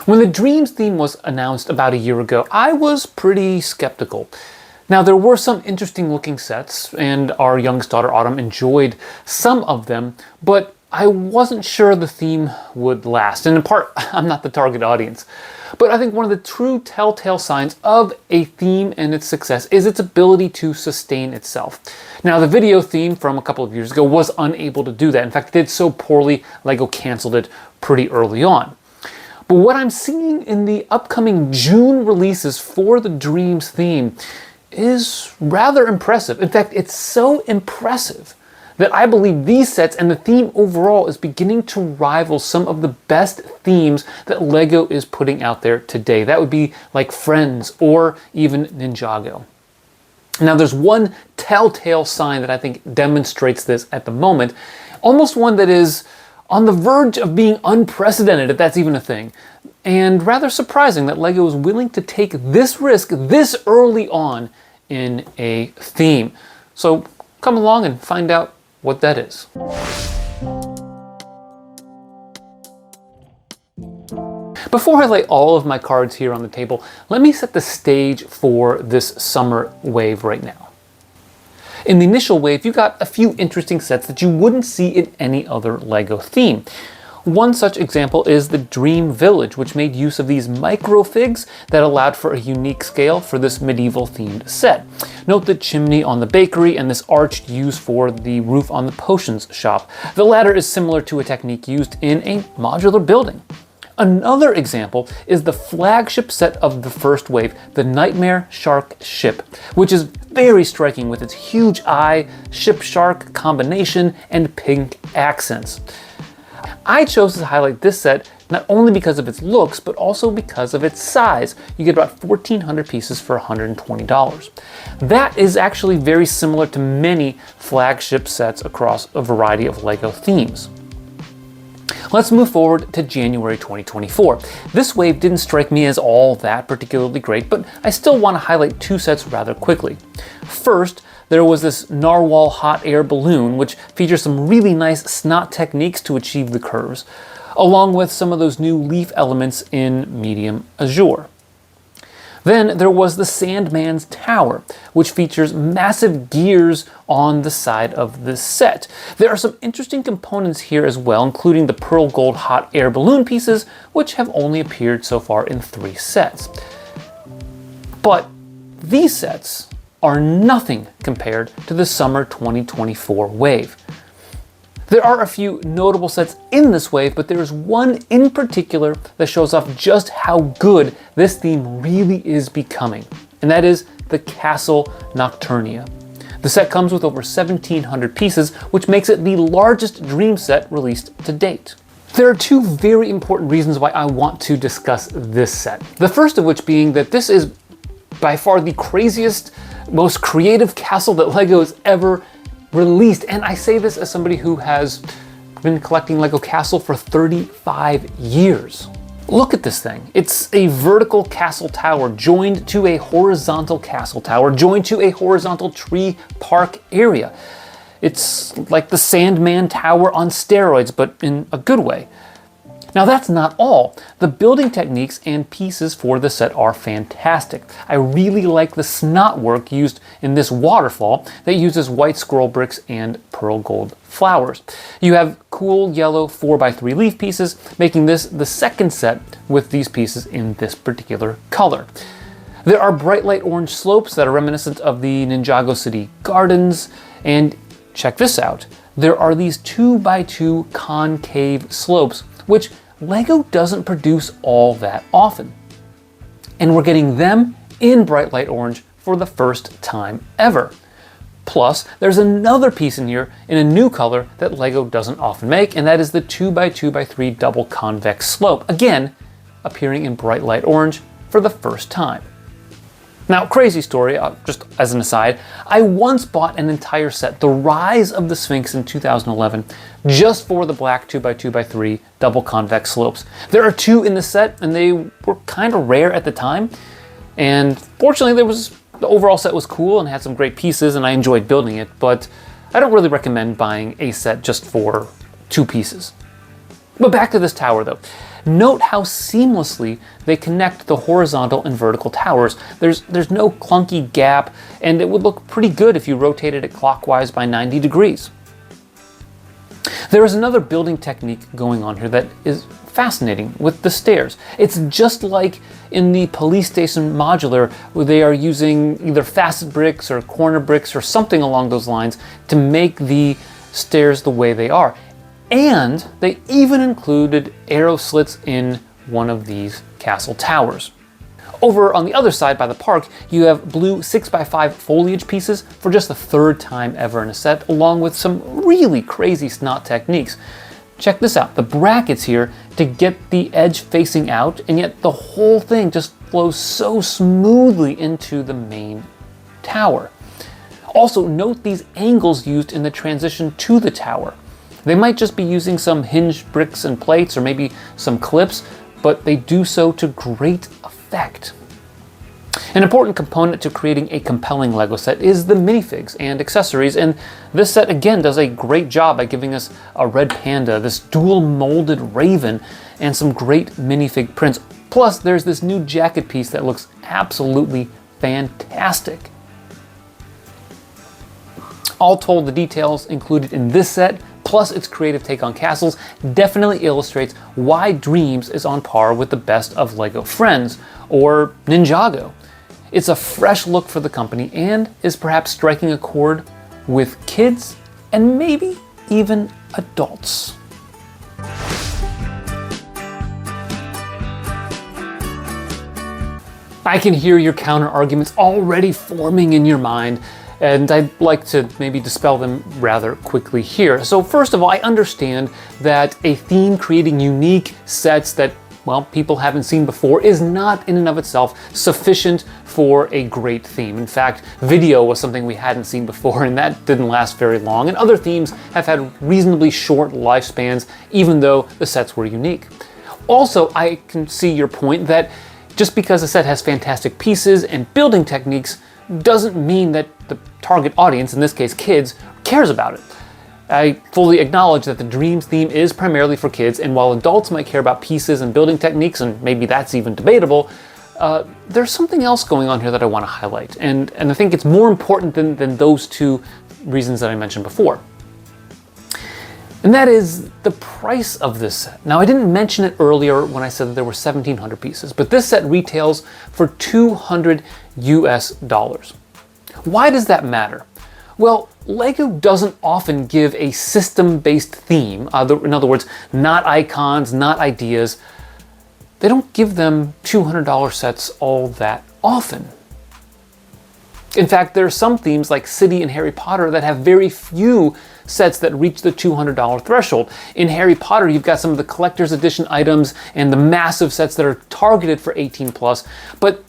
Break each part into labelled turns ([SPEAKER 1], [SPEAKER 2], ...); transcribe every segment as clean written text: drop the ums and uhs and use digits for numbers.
[SPEAKER 1] When the Dreamzzz theme was announced about a year ago, I was pretty skeptical. Now, there were some interesting looking sets, and our youngest daughter Autumn enjoyed some of them, but I wasn't sure the theme would last. And in part, I'm not the target audience. But I think one of the true telltale signs of a theme and its success is its ability to sustain itself. Now, the video theme from a couple of years ago was unable to do that. In fact, it did so poorly, LEGO canceled it pretty early on. But what I'm seeing in the upcoming June releases for the Dreamzzz theme is rather impressive. In fact, it's so impressive that I believe these sets and the theme overall is beginning to rival some of the best themes that LEGO is putting out there today. That would be like Friends or even Ninjago. Now, there's one telltale sign that I think demonstrates this at the moment, almost one that is on the verge of being unprecedented, if that's even a thing, and rather surprising that LEGO is willing to take this risk this early on in a theme. So come along and find out what that is. Before I lay all of my cards here on the table, let me set the stage for this summer wave right now. In the initial wave, you got a few interesting sets that you wouldn't see in any other LEGO theme. One such example is the Dream Village, which made use of these microfigs that allowed for a unique scale for this medieval themed set. Note the chimney on the bakery and this arch used for the roof on the potions shop. The latter is similar to a technique used in a modular building. Another example is the flagship set of the first wave, the Nightmare Shark ship, which is very striking with its huge eye, ship-shark combination, and pink accents. I chose to highlight this set not only because of its looks, but also because of its size. You get about 1,400 pieces for $120. That is actually very similar to many flagship sets across a variety of LEGO themes. Let's move forward to January 2024. This wave didn't strike me as all that particularly great, but I still want to highlight two sets rather quickly. First, there was this Narwhal hot air balloon, which features some really nice snot techniques to achieve the curves, along with some of those new leaf elements in medium azure. Then there was the Sandman's Tower, which features massive gears on the side of the set. There are some interesting components here as well, including the pearl gold hot air balloon pieces, which have only appeared so far in 3 sets. But these sets are nothing compared to the summer 2024 wave. There are a few notable sets in this wave, but there is one in particular that shows off just how good this theme really is becoming, and that is the Castle Nocturnia. The set comes with over 1,700 pieces, which makes it the largest Dream set released to date. There are two very important reasons why I want to discuss this set. The first of which being that this is by far the craziest, most creative castle that LEGO has ever released. And I say this as somebody who has been collecting LEGO Castle for 35 years. Look at this thing. It's a vertical castle tower joined to a horizontal castle tower, joined to a horizontal tree park area. It's like the Sandman Tower on steroids, but in a good way. Now that's not all. The building techniques and pieces for the set are fantastic. I really like the snot work used in this waterfall that uses white squirrel bricks and pearl gold flowers. You have cool yellow 4x3 leaf pieces, making this the second set with these pieces in this particular color. There are bright light orange slopes that are reminiscent of the Ninjago City Gardens, and check this out. There are these 2x2 concave slopes, which LEGO doesn't produce all that often. And we're getting them in bright light orange for the first time ever. Plus, there's another piece in here in a new color that LEGO doesn't often make, and that is the 2x2x3 double convex slope, again, appearing in bright light orange for the first time. Now, crazy story, just as an aside, I once bought an entire set, The Rise of the Sphinx in 2011, just for the black 2x2x3 double convex slopes. There are 2 in the set, and they were kind of rare at the time. And fortunately, the overall set was cool and had some great pieces, and I enjoyed building it, but I don't really recommend buying a set just for 2 pieces. But back to this tower though. Note how seamlessly they connect the horizontal and vertical towers. There's no clunky gap, and it would look pretty good if you rotated it clockwise by 90 degrees. There is another building technique going on here that is fascinating with the stairs. It's just like in the police station modular, where they are using either facet bricks or corner bricks or something along those lines to make the stairs the way they are. And they even included arrow slits in one of these castle towers. Over on the other side by the park, you have blue 6x5 foliage pieces for just the third time ever in a set, along with some really crazy snot techniques. Check this out, the brackets here to get the edge facing out, and yet the whole thing just flows so smoothly into the main tower. Also, note these angles used in the transition to the tower. They might just be using some hinged bricks and plates or maybe some clips, but they do so to great effect. An important component to creating a compelling LEGO set is the minifigs and accessories, and this set again does a great job by giving us a red panda, this dual molded raven, and some great minifig prints. Plus, there's this new jacket piece that looks absolutely fantastic. All told, the details included in this set, plus its creative take on castles, definitely illustrates why Dreamzzz is on par with the best of LEGO Friends or Ninjago. It's a fresh look for the company and is perhaps striking a chord with kids and maybe even adults. I can hear your counter arguments already forming in your mind, and I'd like to maybe dispel them rather quickly here. So first of all, I understand that a theme creating unique sets that, well, people haven't seen before is not in and of itself sufficient for a great theme. In fact, video was something we hadn't seen before, and that didn't last very long, and other themes have had reasonably short lifespans, even though the sets were unique. Also, I can see your point that just because a set has fantastic pieces and building techniques doesn't mean that the target audience, in this case kids, cares about it. I fully acknowledge that the Dreamzzz theme is primarily for kids, and while adults might care about pieces and building techniques, and maybe that's even debatable, there's something else going on here that I want to highlight, and I think it's more important than those two reasons that I mentioned before. And that is the price of this set. Now, I didn't mention it earlier when I said that there were 1,700 pieces, but this set retails for $200 US. Why does that matter? Well, LEGO doesn't often give a system-based theme, in other words, not icons, not ideas. They don't give them $200 sets all that often. In fact, there are some themes like City and Harry Potter that have very few sets that reach the $200 threshold. In Harry Potter, you've got some of the collector's edition items and the massive sets that are targeted for 18+, but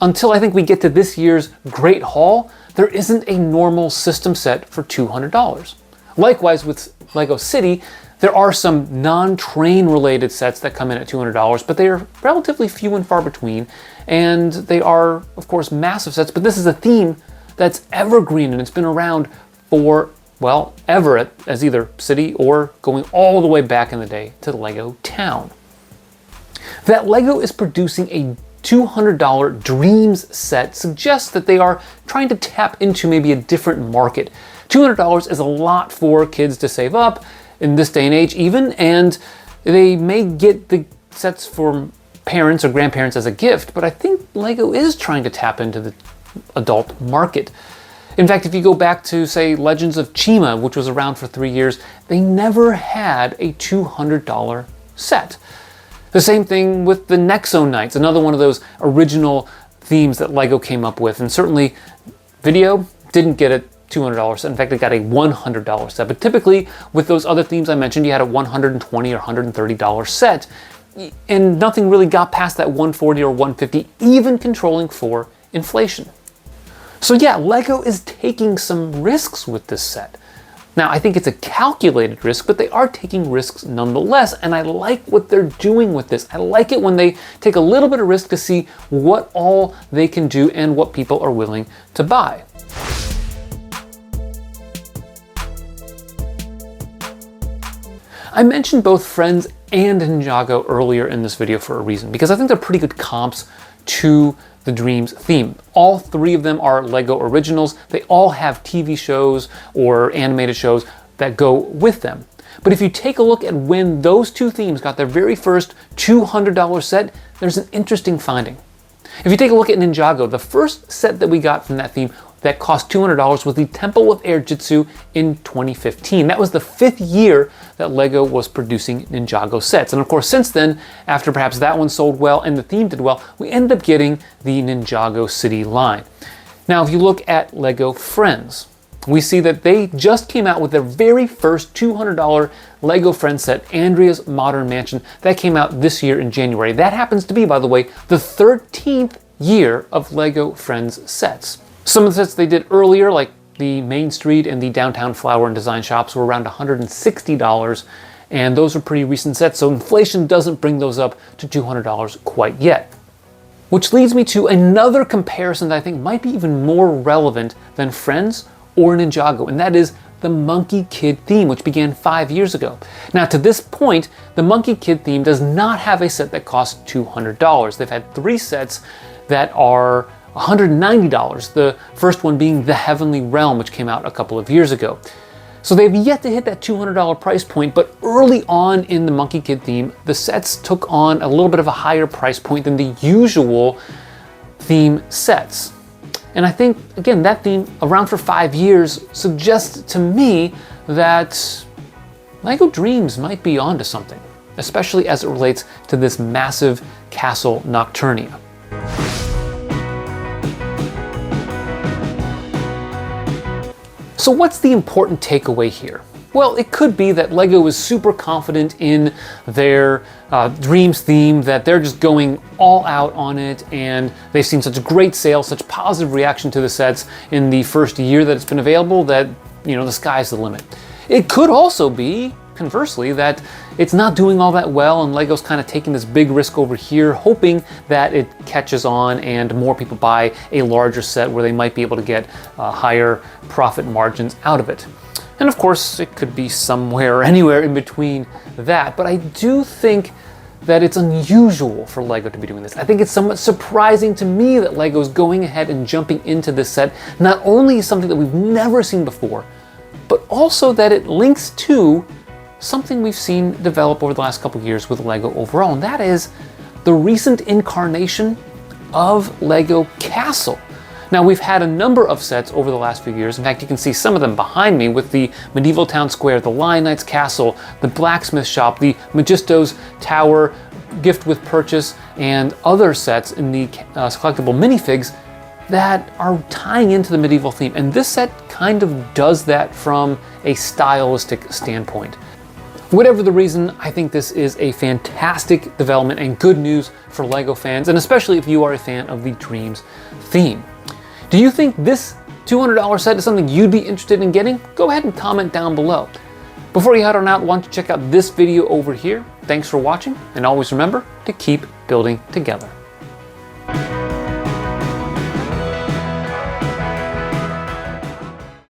[SPEAKER 1] until I think we get to this year's Great Haul, there isn't a normal system set for $200. Likewise with LEGO City, there are some non-train related sets that come in at $200, but they are relatively few and far between, and they are, of course, massive sets, but this is a theme that's evergreen, and it's been around for, well, ever as either City or going all the way back in the day to LEGO Town. That LEGO is producing a $200 Dreamzzz set suggests that they are trying to tap into maybe a different market. $200 is a lot for kids to save up in this day and age even, and they may get the sets for parents or grandparents as a gift, but I think LEGO is trying to tap into the adult market. In fact, if you go back to, say, Legends of Chima, which was around for 3 years, they never had a $200 set. The same thing with the Nexo Knights, another one of those original themes that LEGO came up with, and certainly video didn't get a $200 set. In fact, it got a $100 set. But typically, with those other themes I mentioned, you had a $120 or $130 set, and nothing really got past that $140 or $150, even controlling for inflation. So yeah, LEGO is taking some risks with this set. Now, I think it's a calculated risk, but they are taking risks nonetheless, and I like what they're doing with this. I like it when they take a little bit of risk to see what all they can do and what people are willing to buy. I mentioned both Friends and Ninjago earlier in this video for a reason, because I think they're pretty good comps to the Dreamzzz theme. All three of them are LEGO originals. They all have TV shows or animated shows that go with them. But if you take a look at when those two themes got their very first $200 set, there's an interesting finding. If you take a look at Ninjago, the first set that we got from that theme that cost $200 was the Temple of Air Jitsu in 2015. That was the 5th year that LEGO was producing Ninjago sets. And of course, since then, after perhaps that one sold well and the theme did well, we ended up getting the Ninjago City line. Now, if you look at LEGO Friends, we see that they just came out with their very first $200 LEGO Friends set, Andrea's Modern Mansion. That came out this year in January. That happens to be, by the way, the 13th year of LEGO Friends sets. Some of the sets they did earlier, like the Main Street and the Downtown Flower and Design Shops, were around $160, and those are pretty recent sets, so inflation doesn't bring those up to $200 quite yet. Which leads me to another comparison that I think might be even more relevant than Friends or Ninjago, and that is the Monkey Kid theme, which began 5 years ago. Now, to this point, the Monkey Kid theme does not have a set that costs $200. They've had 3 sets that are $190, the first one being the Heavenly Realm, which came out a couple of years ago. So they've yet to hit that $200 price point, but early on in the Monkey Kid theme, the sets took on a little bit of a higher price point than the usual theme sets. And I think, again, that theme, around for 5 years, suggests to me that LEGO Dreamzzz might be onto something, especially as it relates to this massive Castle Nocturnia. So what's the important takeaway here? Well, it could be that LEGO is super confident in their Dreamzzz theme, that they're just going all out on it, and they've seen such great sales, such positive reaction to the sets in the first year that it's been available that, you know, the sky's the limit. It could also be, conversely, that it's not doing all that well and LEGO's kind of taking this big risk over here, hoping that it catches on and more people buy a larger set where they might be able to get higher profit margins out of it. And of course, it could be somewhere, anywhere in between that. But I do think that it's unusual for LEGO to be doing this. I think it's somewhat surprising to me that LEGO is going ahead and jumping into this set. Not only is something that we've never seen before, but also that it links to something we've seen develop over the last couple of years with LEGO overall, and that is the recent incarnation of LEGO Castle. Now, we've had a number of sets over the last few years. In fact, you can see some of them behind me with the Medieval Town Square, the Lion Knight's Castle, the Blacksmith Shop, the Magisto's Tower, Gift with Purchase, and other sets in the collectible minifigs that are tying into the medieval theme. And this set kind of does that from a stylistic standpoint. Whatever the reason, I think this is a fantastic development and good news for LEGO fans, and especially if you are a fan of the Dreamzzz theme. Do you think this $200 set is something you'd be interested in getting? Go ahead and comment down below. Before you head on out, why don't you check out this video over here. Thanks for watching, and always remember to keep building together.